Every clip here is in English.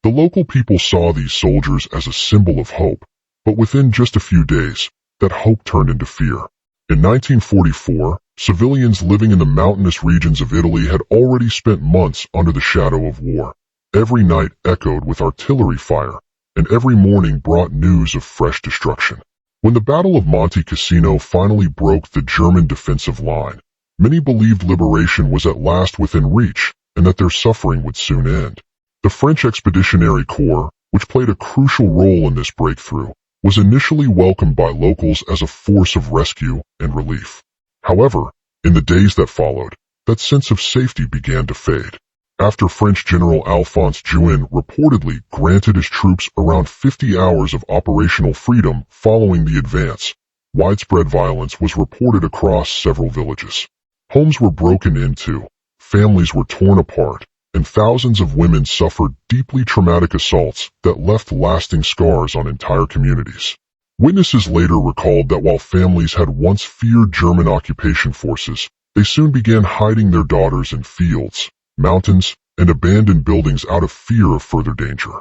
The local people saw these soldiers as a symbol of hope, but within just a few days, that hope turned into fear. In 1944, civilians living in the mountainous regions of Italy had already spent months under the shadow of war. Every night echoed with artillery fire, and every morning brought news of fresh destruction. When the Battle of Monte Cassino finally broke the German defensive line, many believed liberation was at last within reach and that their suffering would soon end. The French Expeditionary Corps, which played a crucial role in this breakthrough, was initially welcomed by locals as a force of rescue and relief. However, in the days that followed, that sense of safety began to fade. After French General Alphonse Juin reportedly granted his troops around 50 hours of operational freedom following the advance, widespread violence was reported across several villages. Homes were broken into, families were torn apart, and thousands of women suffered deeply traumatic assaults that left lasting scars on entire communities. Witnesses later recalled that while families had once feared German occupation forces, they soon began hiding their daughters in fields, mountains, and abandoned buildings out of fear of further danger.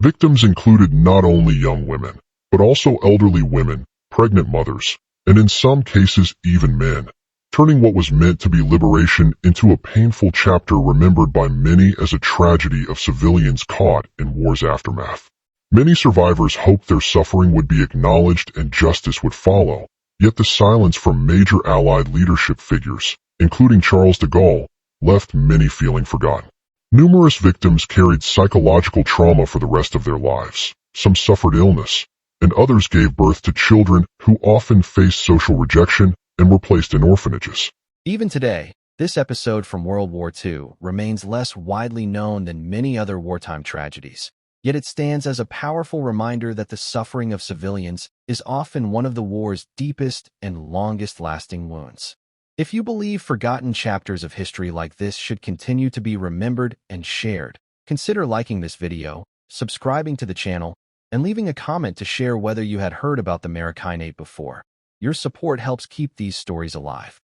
Victims included not only young women, but also elderly women, pregnant mothers, and in some cases even men, turning what was meant to be liberation into a painful chapter remembered by many as a tragedy of civilians caught in war's aftermath. Many survivors hoped their suffering would be acknowledged and justice would follow, yet the silence from major Allied leadership figures, including Charles de Gaulle, left many feeling forgotten. Numerous victims carried psychological trauma for the rest of their lives. Some suffered illness, and others gave birth to children who often faced social rejection and were placed in orphanages. Even today, this episode from World War II remains less widely known than many other wartime tragedies, yet it stands as a powerful reminder that the suffering of civilians is often one of the war's deepest and longest-lasting wounds. If you believe forgotten chapters of history like this should continue to be remembered and shared, consider liking this video, subscribing to the channel, and leaving a comment to share whether you had heard about the Marocchinate before. Your support helps keep these stories alive.